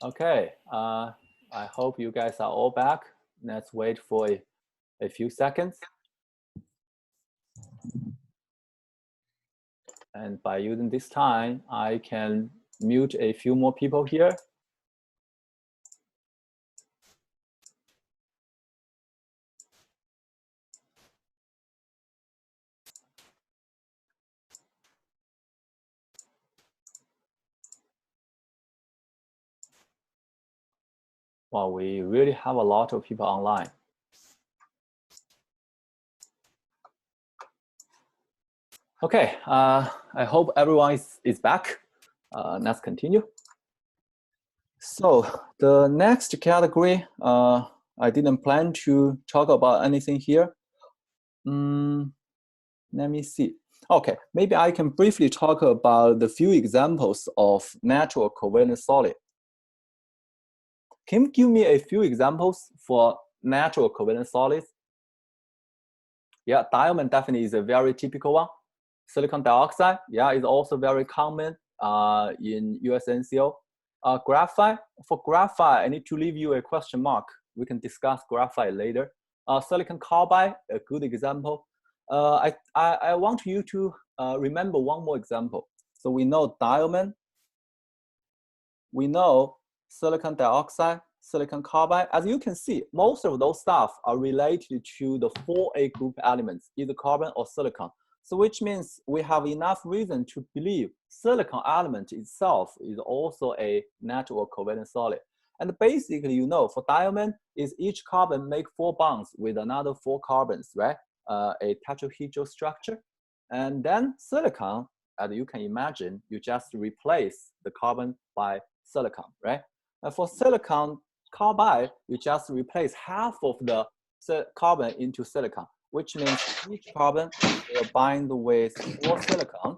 Okay, I hope you guys are all back. Let's wait for a few seconds. And by using this time, I can mute a few more people here. Well, we really have a lot of people online. Okay, I hope everyone is back. Let's continue. So the next category, I didn't plan to talk about anything here. Let me see. Okay, maybe I can briefly talk about the few examples of natural covalent solid. Can you give me a few examples for natural covalent solids? Yeah, diamond definitely is a very typical one. Silicon dioxide, yeah, is also very common in USNCO. Graphite, for graphite, I need to leave you a question mark. We can discuss graphite later. Silicon carbide, a good example. I want you to remember one more example. So we know diamond, we know silicon dioxide, silicon carbide. As you can see, most of those stuff are related to the 4A group elements, either carbon or silicon. So which means we have enough reason to believe silicon element itself is also a natural covalent solid. And basically, you know, for diamond, is each carbon make 4 bonds with another 4 carbons, right? A tetrahedral structure. And then silicon, as you can imagine, you just replace the carbon by silicon, right? And for silicon carbide, you just replace half of the carbon into silicon, which means each carbon will bind with 4 silicon,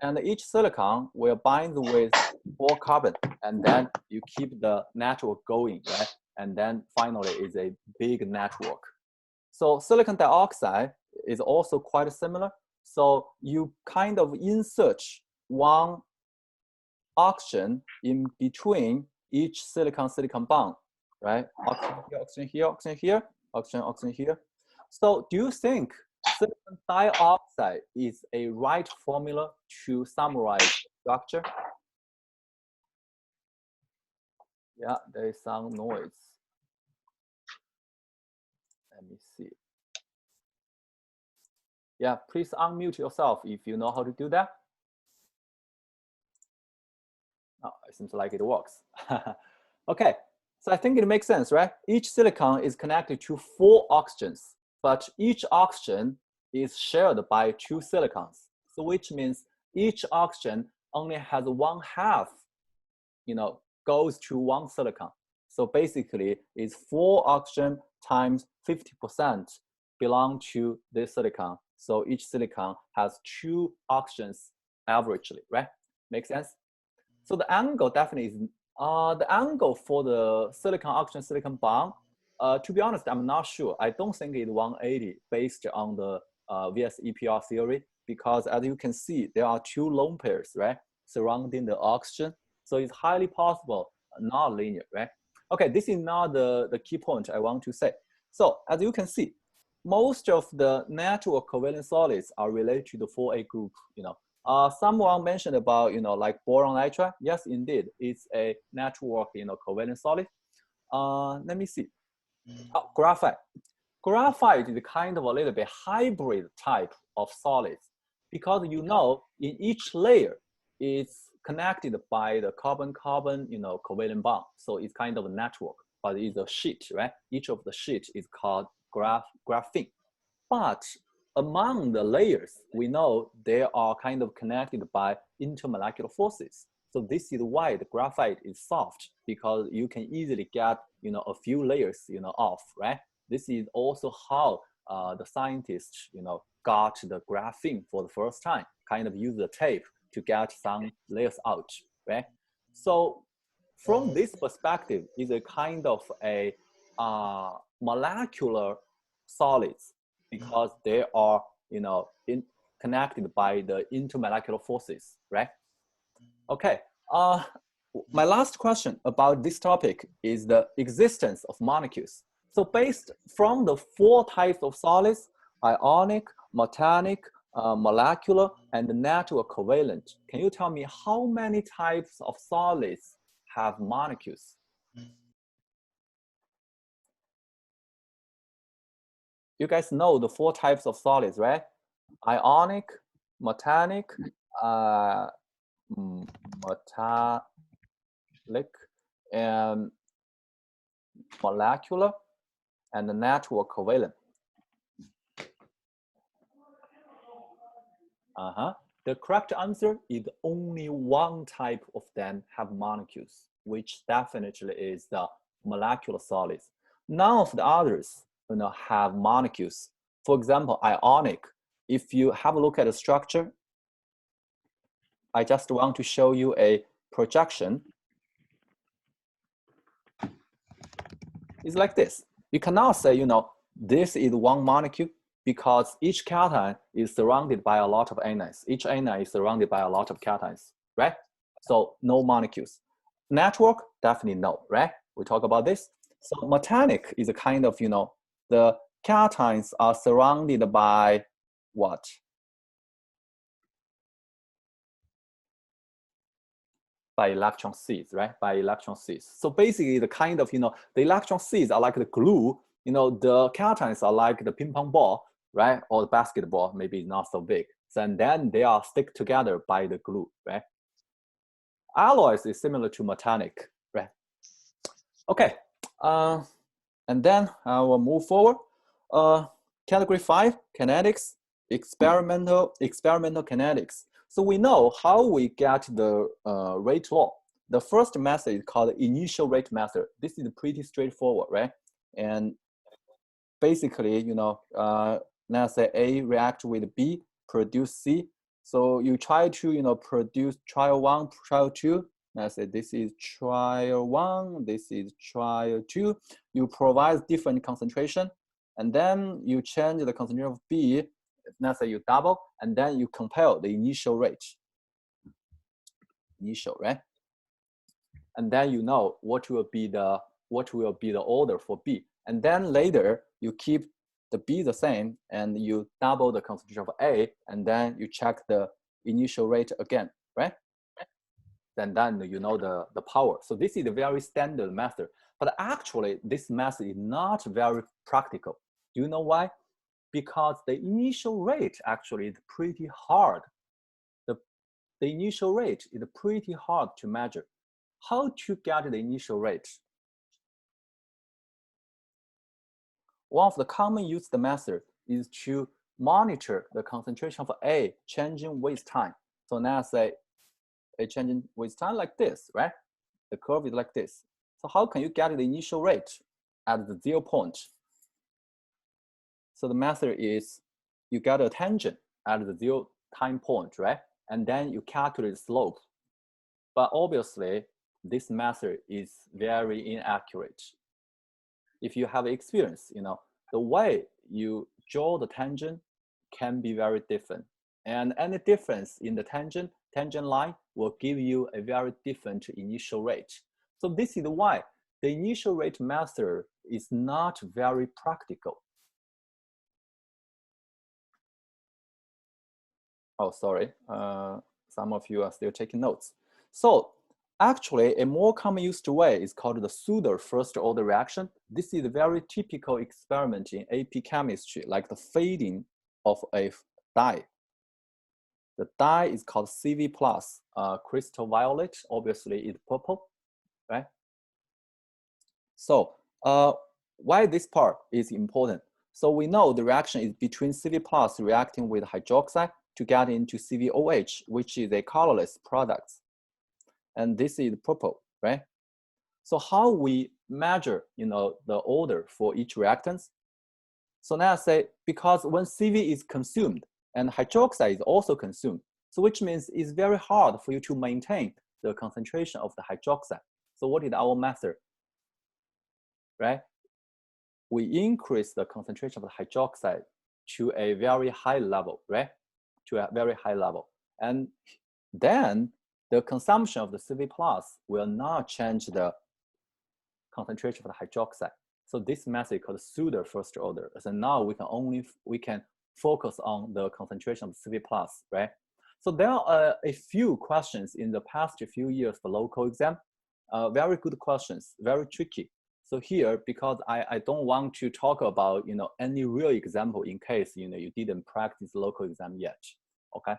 and each silicon will bind with 4 carbon, and then you keep the network going, right? And then finally is a big network. So silicon dioxide is also quite similar. So you kind of insert one oxygen in between each silicon-silicon bond, right? Oxygen here, oxygen here, oxygen, oxygen here. So do you think silicon dioxide is a right formula to summarize the structure? Yeah, there is some noise. Let me see. Yeah, please unmute yourself if you know how to do that. Oh, it seems like it works. Okay, so I think it makes sense, right? Each silicon is connected to 4 oxygens, but each oxygen is shared by 2 silicons. So which means each oxygen only has 1/2, you know, goes to 1 silicon. So basically, it's 4 oxygen times 50% belong to this silicon. So each silicon has 2 oxygens averagely, right? Make sense? So the angle definitely is, the angle for the silicon-oxygen silicon bond, to be honest, I'm not sure. I don't think it's 180 based on the VS-EPR theory, because as you can see, there are 2 lone pairs, right, surrounding the oxygen. So it's highly possible, not linear, right? Okay, this is not the key point I want to say. So as you can see, most of the natural covalent solids are related to the 4A group, you know. Someone mentioned about, you know, like boron nitride. Yes, indeed, it's a network, you know, covalent solid. Let me see. Oh, graphite. Graphite is kind of a little bit hybrid type of solids, because you know in each layer it's connected by the carbon-carbon, you know, covalent bond. So it's kind of a network, but it's a sheet, right? Each of the sheet is called graphene. But among the layers, we know they are kind of connected by intermolecular forces. So this is why the graphite is soft, because you can easily get, you know, a few layers, you know, off, right? This is also how the scientists, you know, got the graphene for the first time, kind of use the tape to get some layers out, right? So from this perspective, is a kind of a molecular solids, because they are, you know, connected by the intermolecular forces, right? Okay. my last question about this topic is the existence of molecules. So based from the 4 types of solids, ionic, metallic, molecular, and network covalent, can you tell me how many types of solids have molecules? You guys know the 4 types of solids, right? Ionic, metallic, and molecular, and the network covalent. The correct answer is only 1 type of them have molecules, which definitely is the molecular solids. None of the others have molecules. For example, ionic, if you have a look at the structure, I just want to show you a projection. It's like this. You cannot say, this is 1 molecule, because each cation is surrounded by a lot of anions. Each anion is surrounded by a lot of cations, right? So no molecules. Network, definitely no, right? We talk about this. So metallic is a kind of, the cations are surrounded by what? By electron seeds, right? By electron seeds. So basically the kind of, the electron seeds are like the glue, the cations are like the ping pong ball, right? Or the basketball, maybe not so big. And then they are stick together by the glue, right? Alloys is similar to metallic, right? Okay, and then I will move forward. Category 5, kinetics, experimental kinetics. So we know how we get the rate law. The first method is called initial rate method. This is pretty straightforward, right? And basically, let's say A react with B, produce C. So you try to, produce trial 1, trial 2. Let's say this is trial 1, this is trial 2. You provide different concentration, and then you change the concentration of B. Let's say you double, and then you compare the initial rate. Initial, right? And then you know what will be the order for B. And then later you keep the B the same, and you double the concentration of A, and then you check the initial rate again, right? Then you know the power. So this is a very standard method. But actually, this method is not very practical. Do you know why? Because the initial rate actually is pretty hard. The initial rate is pretty hard to measure. How to get the initial rate? One of the common used method is to monitor the concentration of A changing with time. So now say A changing with time like this, right? The curve is like this. So how can you get the initial rate at the 0 point? So the method is you get a tangent at the 0 time point, right? And then you calculate the slope. But obviously, this method is very inaccurate. If you have experience, the way you draw the tangent can be very different. And any difference in the tangent line will give you a very different initial rate. So this is why the initial rate method is not very practical. Oh, sorry. Some of you are still taking notes. So actually, a more common used way is called the pseudo first order reaction. This is a very typical experiment in AP chemistry, like the fading of a dye. The dye is called CV+, crystal violet, obviously it's purple, right? So why this part is important? So we know the reaction is between CV+ reacting with hydroxide to get into CVOH, which is a colorless product. And this is purple, right? So how we measure, the order for each reactants? So now say, because when CV is consumed and hydroxide is also consumed, so which means it's very hard for you to maintain the concentration of the hydroxide. So what is our method, right? We increase the concentration of the hydroxide to a very high level, right? To a very high level. And then the consumption of the CV plus will not change the concentration of the hydroxide. So this method called pseudo first order. So now we can focus on the concentration of CV plus, right? So there are a few questions in the past few years for local exam. Very good questions, very tricky. So here, because I don't want to talk about any real example in case you didn't practice local exam yet. Okay.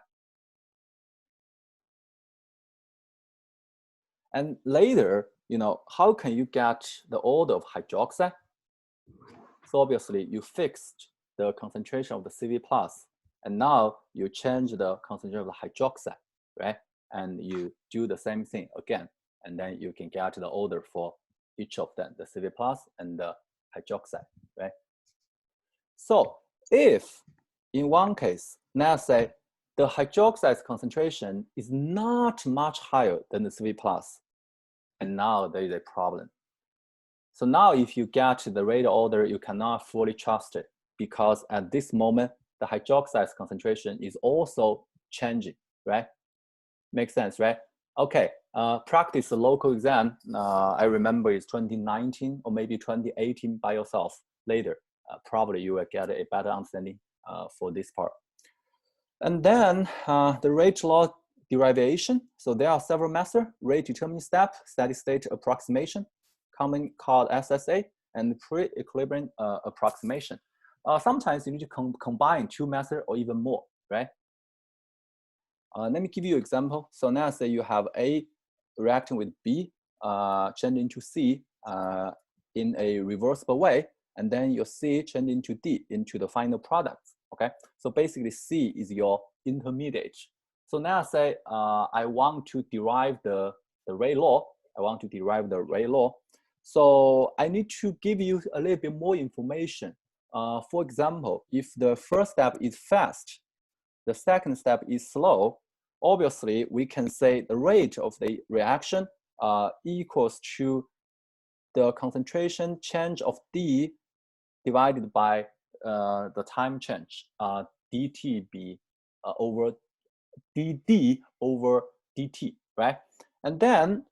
And later, how can you get the order of hydroxide? So obviously you fixed the concentration of the CV plus, and now you change the concentration of the hydroxide, right? And you do the same thing again, and then you can get the order for each of them, the CV plus and the hydroxide, right? So if in one case, let's say the hydroxide concentration is not much higher than the CV plus, and now there is a problem. So now if you get the rate order, you cannot fully trust it because at this moment, the hydroxide concentration is also changing, right? Makes sense, right? Okay, practice the local exam. I remember it's 2019 or maybe 2018 by yourself later. Probably you will get a better understanding for this part. And then the rate law derivation. So there are several methods: rate determining step, steady state approximation, commonly called SSA, and pre-equilibrium approximation. Sometimes you need to combine two methods or even more, right? Let me give you an example. So now say you have A reacting with B, change into C in a reversible way, and then your C change into D into the final product, okay? So basically C is your intermediate. So now say I want to derive the rate law. I want to derive the rate law. So I need to give you a little bit more information. For example, if the first step is fast, the second step is slow, obviously we can say the rate of the reaction equals to the concentration change of D divided by the time change, dTB over dd over dt, right? And then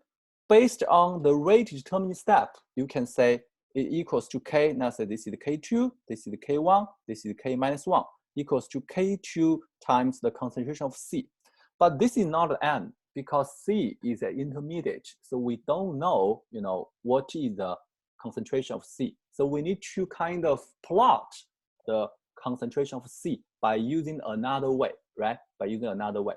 based on the rate determining step, you can say it equals to K. Now say this is K2, this is K1, this is K minus 1, equals to K2 times the concentration of C. But this is not the end because C is an intermediate. So we don't know, what is the concentration of C. So we need to kind of plot the concentration of C by using another way, right? By using another way.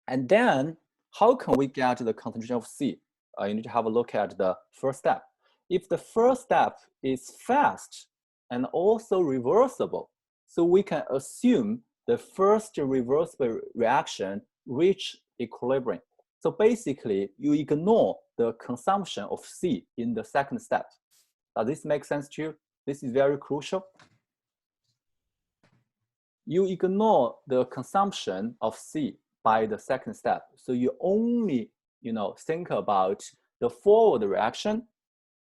And then how can we get the concentration of C? You need to have a look at the first step. If the first step is fast and also reversible, so we can assume the first reversible reaction reach equilibrium. So basically, you ignore the consumption of C in the second step. Does this make sense to you? This is very crucial. You ignore the consumption of C by the second step. So you only, think about the forward reaction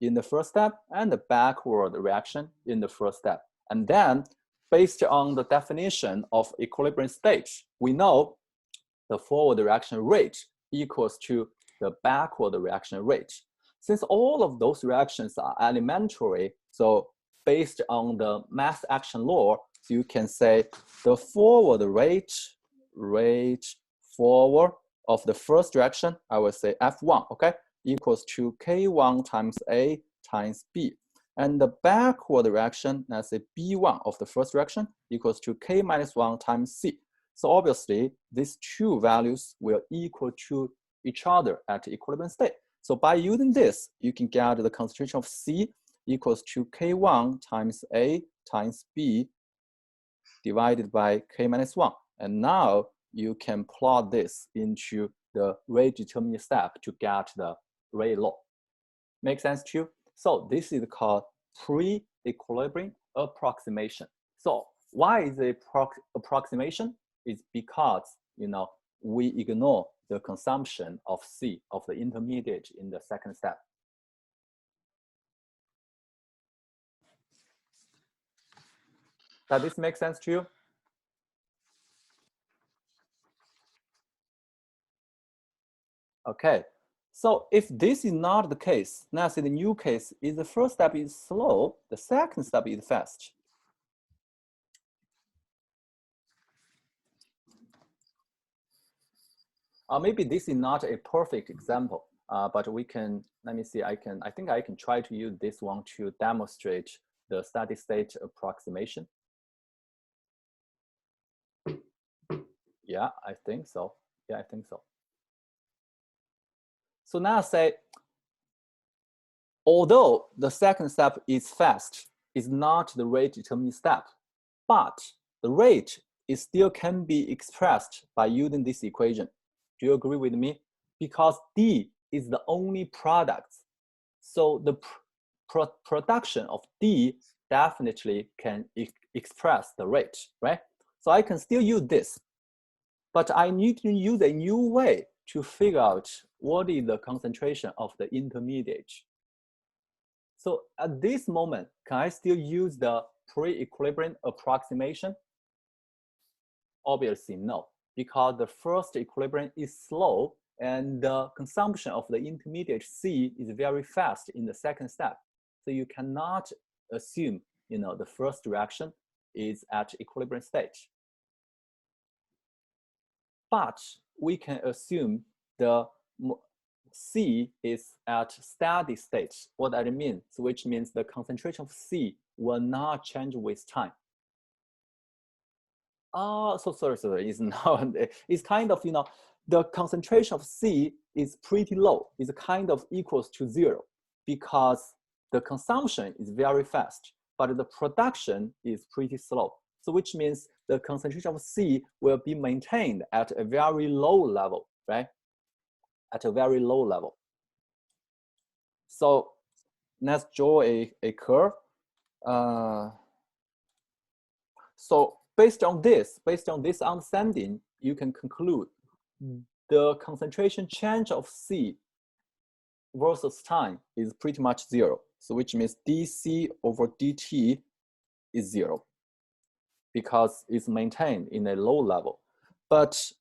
in the first step and the backward reaction in the first step. And then based on the definition of equilibrium state, we know the forward reaction rate equals to the backward reaction rate. Since all of those reactions are elementary, so based on the mass action law, so you can say the forward rate forward of the first reaction, I will say F1, okay, equals to K1 times A times B. And the backward reaction, let's say B1 of the first reaction equals to K minus 1 times C. So obviously, these two values will equal to each other at equilibrium state. So by using this, you can get the concentration of C equals to K1 times A times B divided by K minus 1. And now you can plot this into the rate determining step to get the rate law. Make sense to you? So this is called pre-equilibrium approximation. So why is it approximation? It's because, we ignore the consumption of C, of the intermediate in the second step. Does this make sense to you? Okay, so if this is not the case, now say the new case is the first step is slow, the second step is fast. Maybe this is not a perfect example, but we can, let me see, I think I can try to use this one to demonstrate the steady state approximation. Yeah, I think so. Yeah, I think so. So now say, although the second step is fast, is not the rate determining step, but the rate is still can be expressed by using this equation. Do you agree with me? Because D is the only product. So the production of D definitely can express the rate, right? So I can still use this, but I need to use a new way to figure out what is the concentration of the intermediate. So at this moment, can I still use the pre-equilibrium approximation? Obviously no, because the first equilibrium is slow and the consumption of the intermediate C is very fast in the second step. So you cannot assume, the first reaction is at equilibrium state. But we can assume the C is at steady state. What that means, which means the concentration of C will not change with time. So sorry, it's not, it's kind of, the concentration of C is pretty low. It's kind of equals to 0 because the consumption is very fast, but the production is pretty slow. So which means the concentration of C will be maintained at a very low level, right? At a very low level. So let's draw a curve. So based on this understanding, you can conclude the concentration change of C versus time is pretty much 0. So which means dC over dt is 0 because it's maintained in a low level. But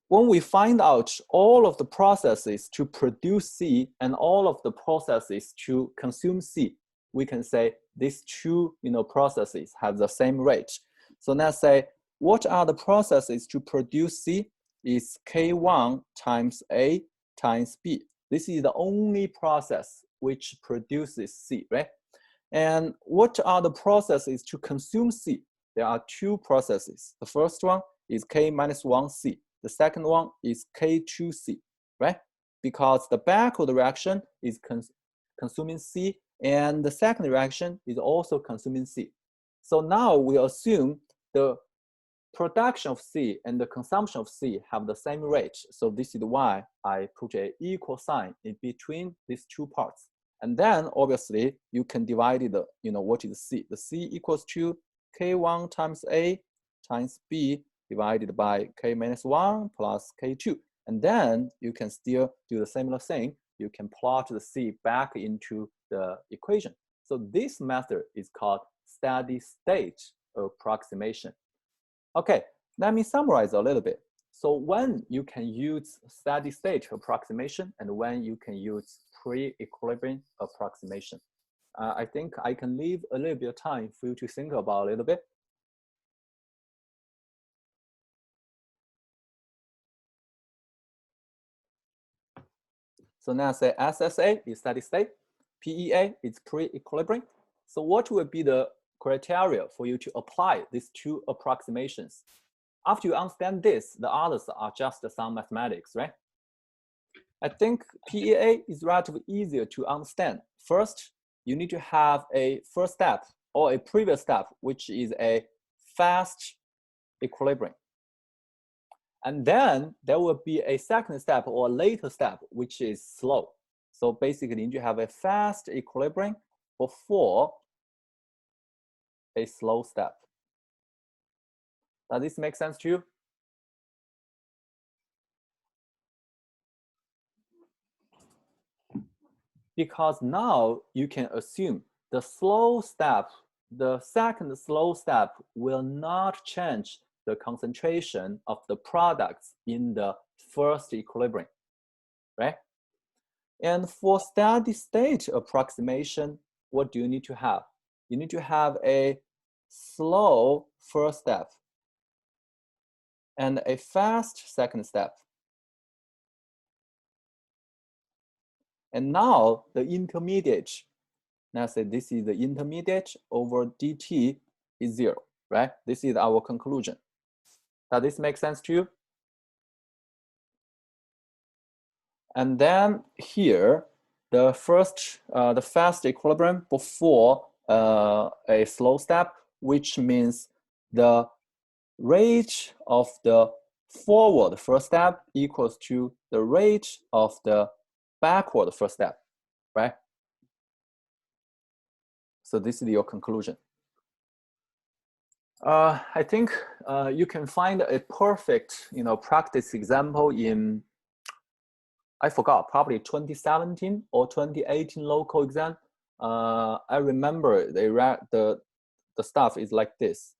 when we find out all of the processes to produce C and all of the processes to consume C, we can say these two processes have the same rate. So let's say, what are the processes to produce C? Is K1 times A times B. This is the only process which produces C, right? And what are the processes to consume C? There are two processes. The first one is K minus 1C. The second one is K2C, right? Because the backward reaction is consuming C, and the second reaction is also consuming C. So now we assume the production of C and the consumption of C have the same rate. So this is why I put an equal sign in between these two parts. And then obviously you can divide it, what is C? The C equals to K1 times A times B divided by K minus 1 plus K2. And then you can still do the similar thing. You can plot the C back into the equation. So this method is called steady state approximation. Okay, let me summarize a little bit. So when you can use steady state approximation and when you can use pre-equilibrium approximation. I think I can leave a little bit of time for you to think about a little bit. So now say SSA is steady state, PEA is pre-equilibrium. So what will be the criteria for you to apply these two approximations? After you understand this, the others are just some mathematics, right? I think PEA is relatively easier to understand. First, you need to have a first step or a previous step, which is a fast equilibrium. And then there will be a second step or a later step, which is slow. So basically, you need to have a fast equilibrium before a slow step. Does this make sense to you? Because now you can assume the slow step, the second slow step will not change the concentration of the products in the first equilibrium. right? And for steady state approximation, what do you need to have? You need to have a slow first step and a fast second step. And now the intermediate, let's say this is the intermediate over dt is 0, right? This is our conclusion. Does this make sense to you? And then here, the fast equilibrium before a slow step, which means the rate of the forward first step equals to the rate of the backward first step, right? So this is your conclusion. I think you can find a perfect, practice example in, I forgot, probably 2017 or 2018 local exam. I remember the stuff is like this.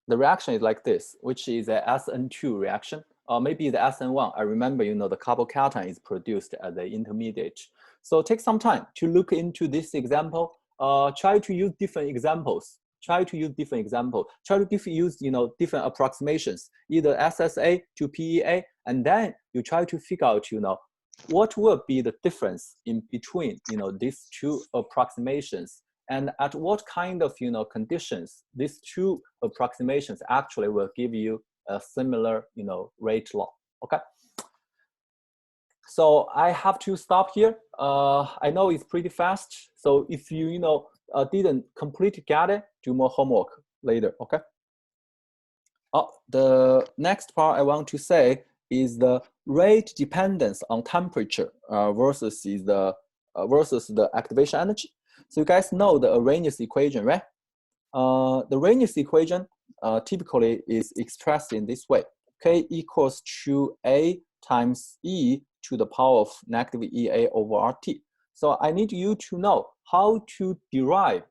The reaction is like this, which is a SN2 reaction, or maybe the SN1. I remember, the carbocation is produced as the intermediate. So take some time to look into this example. Try to use different examples. Try to use different use, different approximations, either SSA to PEA, and then you try to figure out, what will be the difference in between, these two approximations, and at what kind of, conditions these two approximations actually will give you a similar, rate law. Okay. So I have to stop here. I know it's pretty fast. So if you, didn't completely get it, do more homework later. Okay. The next part I want to say is the rate dependence on temperature versus the activation energy. So you guys know the Arrhenius equation, right? The Arrhenius equation typically is expressed in this way. K equals to A times E to the power of negative EA over RT. So I need you to know how to derive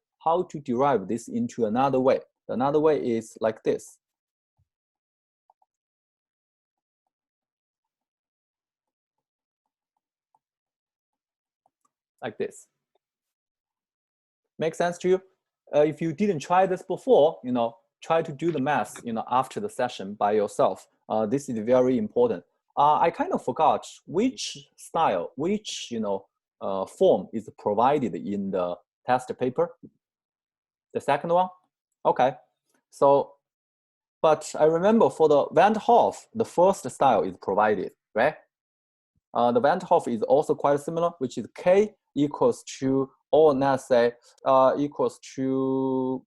this into another way. Another way is like this. Like this. Make sense to you? If you didn't try this before, try to do the math, after the session by yourself. This is very important. I kind of forgot which style, which form is provided in the test paper. The second one, okay. So, but I remember for the Van 't Hoff, the first style is provided, right? The Van 't Hoff is also quite similar, which is K equals to, or let's say equals to,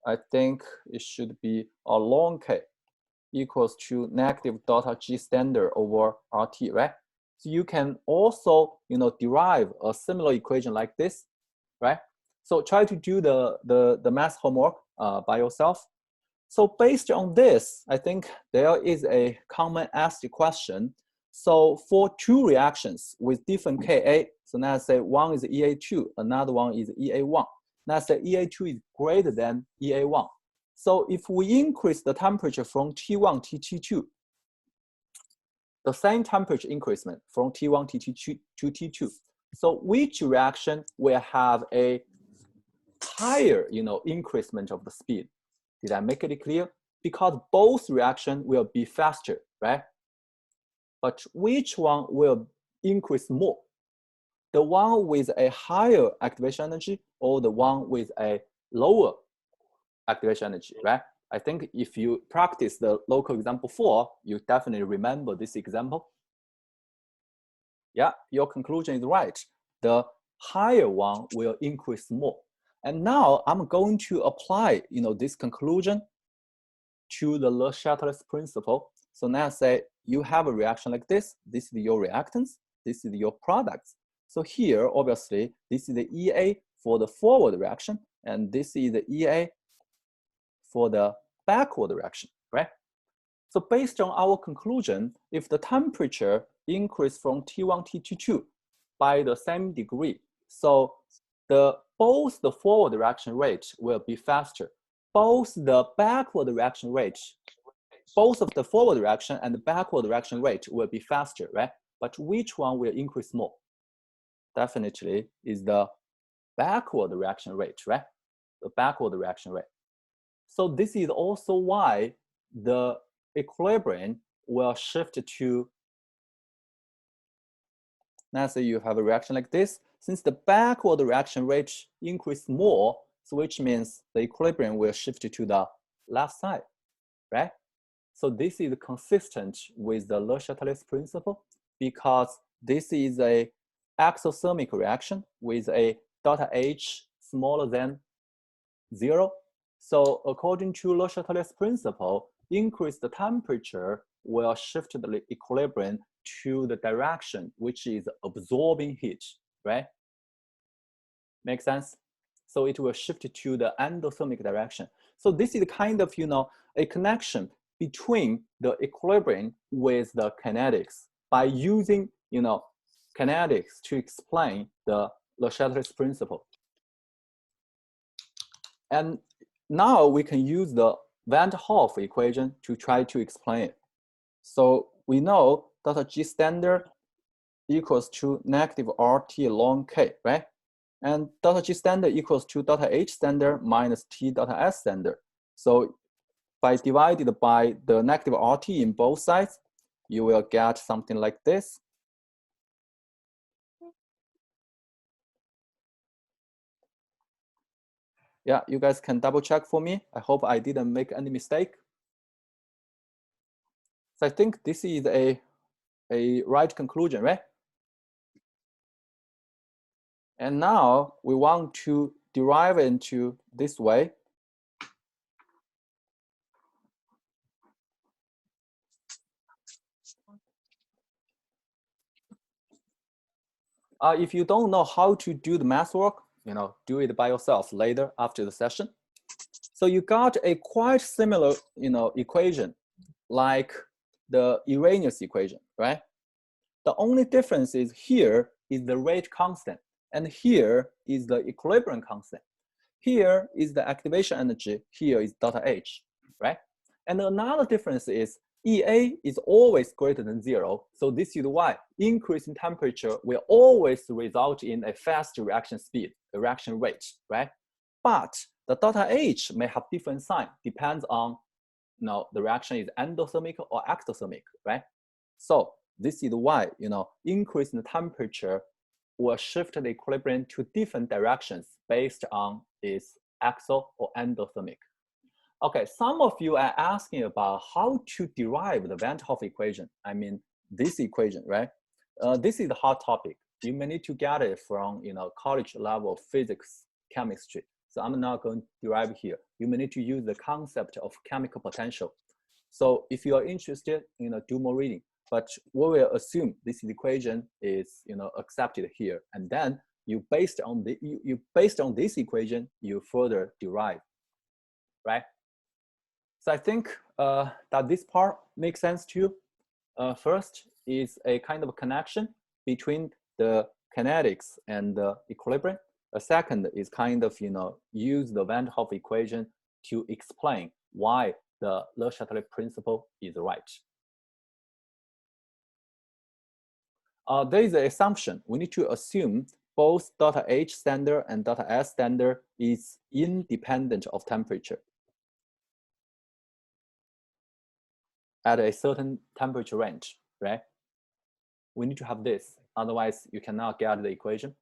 I think it should be a long K equals to negative delta G standard over RT, right? So you can also, derive a similar equation like this, right? So try to do the math homework by yourself. So based on this, I think there is a common asked question. So for two reactions with different Ka, so let's say one is EA2, another one is EA1. Let's say EA2 is greater than EA1. So if we increase the temperature from T1 to T2, the same temperature increasement from T1 to T2. So which reaction will have a higher, increasement of the speed? Did I make it clear? Because both reactions will be faster, right? But which one will increase more? The one with a higher activation energy or the one with a lower activation energy, right? I think if you practice the local example before, you definitely remember this example. Yeah, your conclusion is right. The higher one will increase more. And now I'm going to apply, this conclusion to the Le Chatelet's principle. So now say you have a reaction like this. This is your reactants. This is your products. So here, obviously, this is the EA for the forward reaction, and this is the EA for the backward reaction, right? So based on our conclusion, if the temperature increase from T1 to T2 by the same degree, so the both the forward reaction rate will be faster. Both the backward reaction rate, both of the forward reaction and the backward reaction rate will be faster, right? But which one will increase more? Definitely is the backward reaction rate, right? The backward reaction rate. So this is also why the equilibrium will shift to, let's say you have a reaction like this. Since the backward reaction rate increase more, so which means the equilibrium will shift to the left side, right? So this is consistent with the Le Chatelier's principle because this is a exothermic reaction with a delta H smaller than 0. So according to Le Chatelier's principle, increased temperature will shift the equilibrium to the direction which is absorbing heat, right? Make sense? So it will shift to the endothermic direction. So this is kind of, a connection between the equilibrium with the kinetics by using, kinetics to explain the Le Chatelier's principle. And now we can use the Van 't Hoff equation to try to explain it. So we know delta G standard equals to negative RT ln K, right? And delta G standard equals to delta H standard minus T delta S standard. So by divided by the negative RT in both sides, you will get something like this. Yeah, you guys can double check for me. I hope I didn't make any mistake. So I think this is a right conclusion, right? And now we want to derive into this way. If you don't know how to do the math work, do it by yourself later after the session. So you got a quite similar, equation like the Arrhenius equation, right? The only difference is here is the rate constant, and here is the equilibrium constant. Here is the activation energy, here is delta H, right? And another difference is EA is always greater than 0. So this is why increase in temperature will always result in a fast reaction speed, a reaction rate, right? But the delta H may have different sign, depends on the reaction is endothermic or ectothermic, right? So this is why, increase in the temperature will shift the equilibrium to different directions based on its exo or endothermic. Okay, some of you are asking about how to derive the Van 't Hoff equation. I mean, this equation, right? This is a hot topic. You may need to get it from, college level physics, chemistry. So I'm not going to derive here. You may need to use the concept of chemical potential. So if you are interested, do more reading. But we will assume this equation is, accepted here, and then you based on this equation, you further derive, right? So I think that this part makes sense to you. First is a kind of connection between the kinetics and the equilibrium. A second is kind of, use the Van 't Hoff equation to explain why the Le Chatelier principle is right. There is an assumption. We need to assume both delta H standard and delta S standard is independent of temperature at a certain temperature range, right? We need to have this, otherwise you cannot get the equation.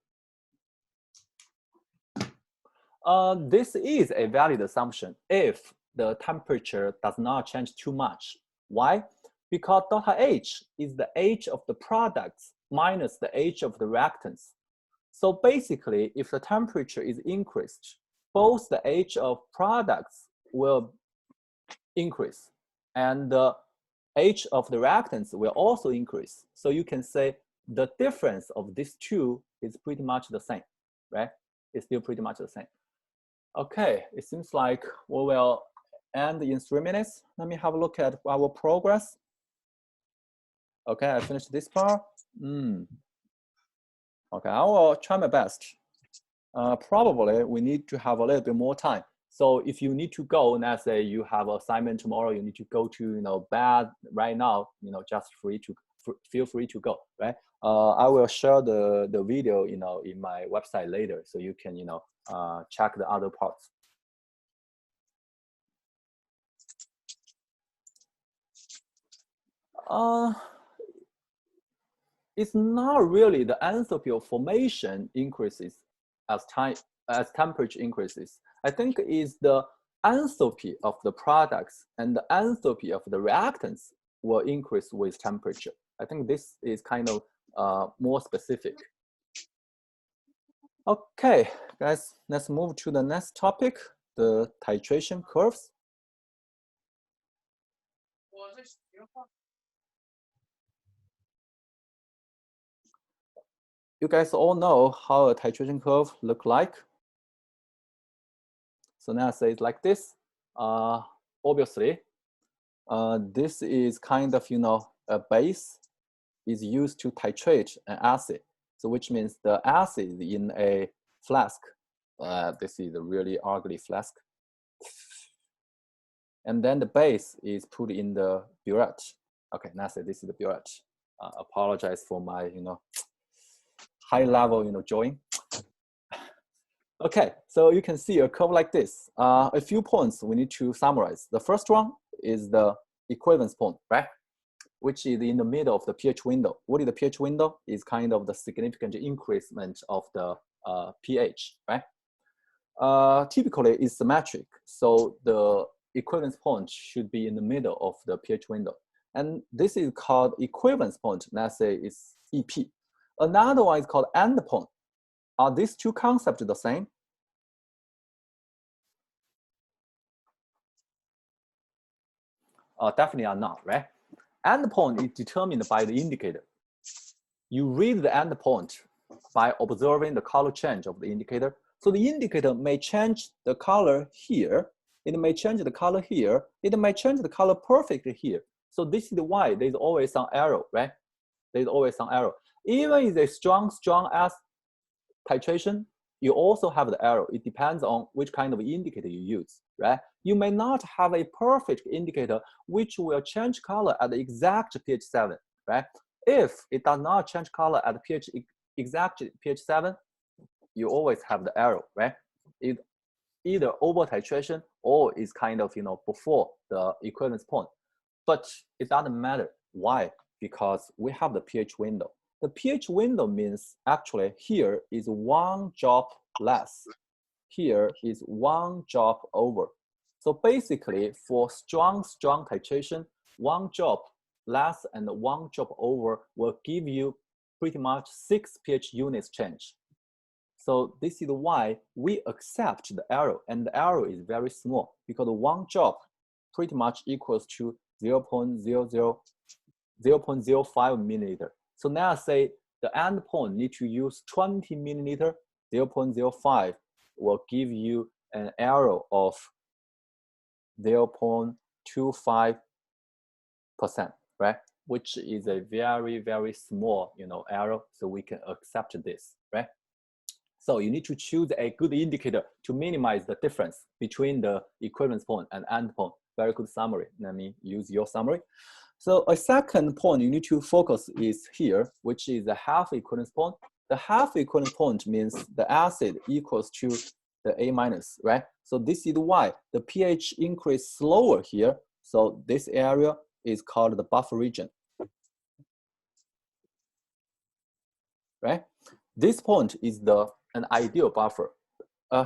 This is a valid assumption if the temperature does not change too much. Why? Because delta H is the H of the products minus the H of the reactants. So basically, if the temperature is increased, both the H of products will increase and the H of the reactants will also increase. So you can say the difference of these two is pretty much the same, right? It's still pretty much the same. Okay, it seems like we will end in 3 minutes. Let me have a look at our progress. Okay, I finished this part. Okay, I will try my best. Probably we need to have a little bit more time. So if you need to go, let's say you have an assignment tomorrow, you need to go to bed right now, just feel free to go, right? I will share the video in my website later, so you can check the other parts. It's not really the enthalpy of formation increases as temperature increases. I think it's the enthalpy of the products and the enthalpy of the reactants will increase with temperature. I think this is kind of more specific. Okay, guys, let's move to the next topic, the titration curves. You guys all know how a titration curve look like. So now say it's like this. Obviously, this is kind of a base is used to titrate an acid. So which means the acid in a flask. This is a really ugly flask. And then the base is put in the burette. Okay, now say this is the burette. Apologize for my high level drawing. Okay, so you can see a curve like this. A few points we need to summarize. The first one is the equivalence point, right? Which is in the middle of the pH window. What is the pH window? Is kind of the significant increment of the pH, right? Typically, it's symmetric. So the equivalence point should be in the middle of the pH window. And this is called equivalence point. Let's say it's EP. Another one is called endpoint. Are these two concepts the same? Definitely are not, right? Endpoint is determined by the indicator. You read the endpoint by observing the color change of the indicator. So the indicator may change the color here. It may change the color here. It may change the color perfectly here. So this is why there's always some error, right? There's always some error. Even if a strong as titration, you also have the error. It depends on which kind of indicator you use, right? You may not have a perfect indicator which will change color at the exact pH 7, right? If it does not change color at exact pH 7, you always have the error, right? It either over titration or is kind of before the equivalence point. But it doesn't matter. Why? Because we have the pH window. The pH window means actually here is one drop less. Here is one drop over. So basically for strong titration, one drop less and one drop over will give you pretty much 6 pH units change. So this is why we accept the error, and the error is very small because one drop pretty much equals to 0.05 milliliter. So now say the endpoint need to use 20 milliliter, 0.05 will give you an error of 0.25%, right? Which is a very, very small, error. So we can accept this, right? So you need to choose a good indicator to minimize the difference between the equivalence point and endpoint. Very good summary. Let me use your summary. So a second point you need to focus is here, which is the half equivalence point. The half equivalence point means the acid equals to the A minus, right? So this is why the pH increase slower here. So this area is called the buffer region, right? This point is an ideal buffer.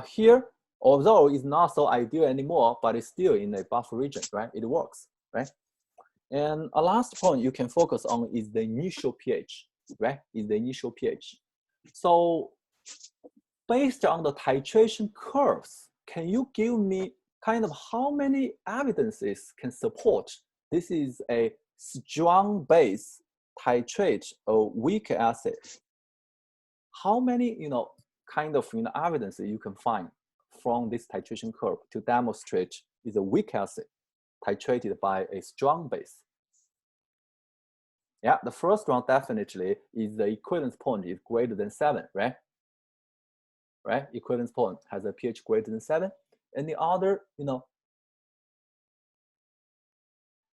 Here, although it's not so ideal anymore, but it's still in a buffer region, right? It works, right? And a last point you can focus on is the initial pH, right? Is the initial pH. So based on the titration curves, can you give me kind of how many evidences can support this is a strong base titrate a weak acid? How many, kind of evidence you can find from this titration curve to demonstrate is a weak acid titrated by a strong base? Yeah, the first one definitely is the equivalence point is greater than 7, right? right? Equivalence point has a pH greater than 7. And the other, yeah,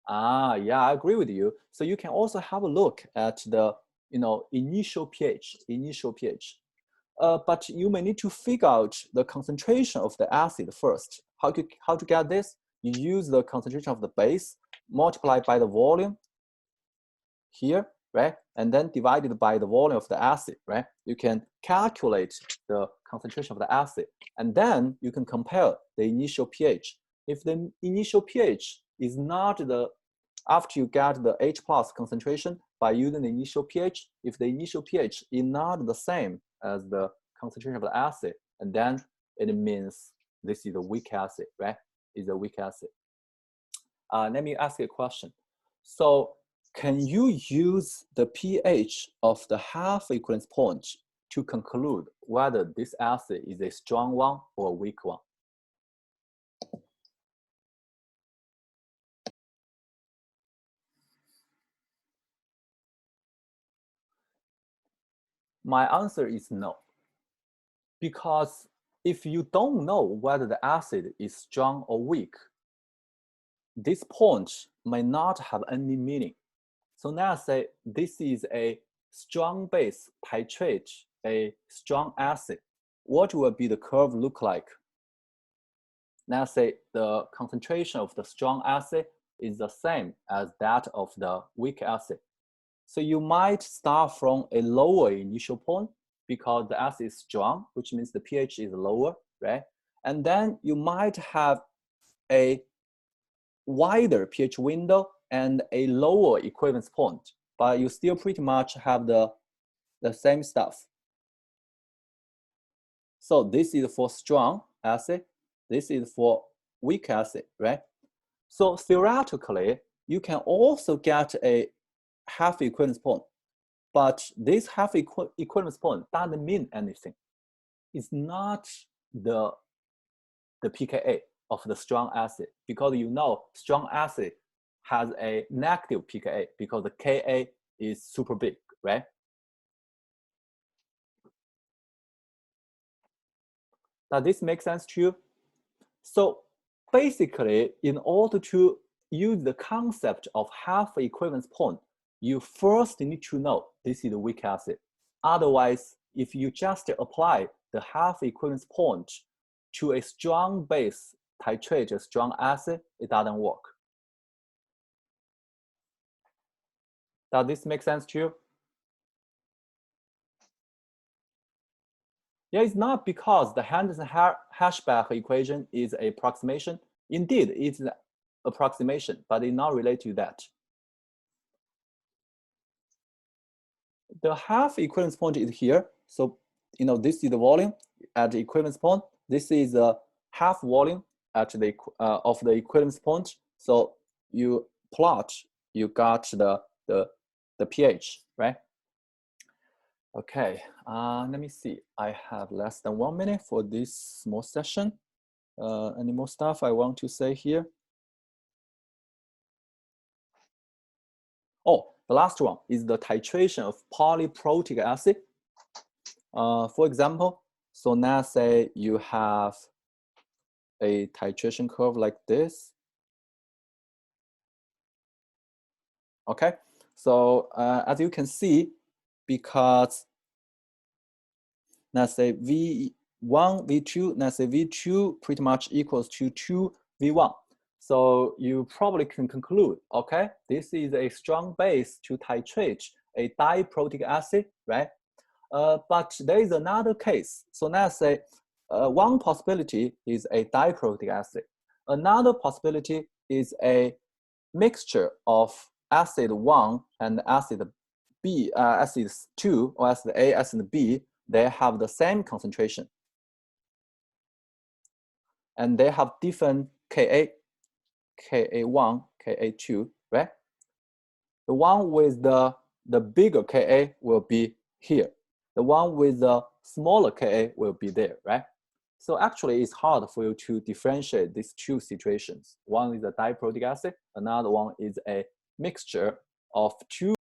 I agree with you. So you can also have a look at the, initial pH. But you may need to figure out the concentration of the acid first. How to get this? You use the concentration of the base multiplied by the volume here, right? And then divided by the volume of the acid, right? You can calculate the concentration of the acid, and then you can compare the initial pH. If the initial pH is not after you get the H+ concentration by using the initial pH, if the initial pH is not the same as the concentration of the acid, and then it means this is a weak acid, right? It's a weak acid. Let me ask you a question. So can you use the pH of the half equivalence point to conclude whether this acid is a strong one or a weak one? My answer is no. Because if you don't know whether the acid is strong or weak, this point may not have any meaning. So now say this is a strong base titrate a strong acid. What will be the curve look like? Now say the concentration of the strong acid is the same as that of the weak acid. So you might start from a lower initial point because the acid is strong, which means the pH is lower, right? And then you might have a wider pH window and a lower equivalence point, but you still pretty much have the same stuff. So this is for strong acid, this is for weak acid, right? So theoretically, you can also get a half equivalence point, but this half equivalence point doesn't mean anything. It's not the pKa of the strong acid, because strong acid has a negative pKa because the Ka is super big, right? Does this make sense to you? So basically, in order to use the concept of half equivalence point, you first need to know this is a weak acid. Otherwise, if you just apply the half equivalence point to a strong base titrate a strong acid, it doesn't work. Does this make sense to you? Yeah, it's not because the Henderson-Hashbach equation is an approximation. Indeed, it's an approximation, but it's not related to that. The half equivalence point is here. So, this is the volume at the equivalence point. This is the half volume at the of the equivalence point. So you plot, you got the pH, right? Okay, let me see. I have less than 1 minute for this small session. Any more stuff I want to say here? Oh, the last one is the titration of polyprotic acid. For example, so now say you have a titration curve like this. Okay, so as you can see, because let's say V1, V2, let's say V2 pretty much equals to 2 V1. So you probably can conclude, okay, this is a strong base to titrate a diprotic acid, right? But there is another case. So let's say one possibility is a diprotic acid. Another possibility is a mixture of acid 1 and acid B, acid 2, or acid A, acid B. They have the same concentration. And they have different Ka, Ka1, Ka2, right? The one with the bigger Ka will be here. The one with the smaller Ka will be there, right? So actually, it's hard for you to differentiate these two situations. One is a diprotic acid, another one is a mixture of two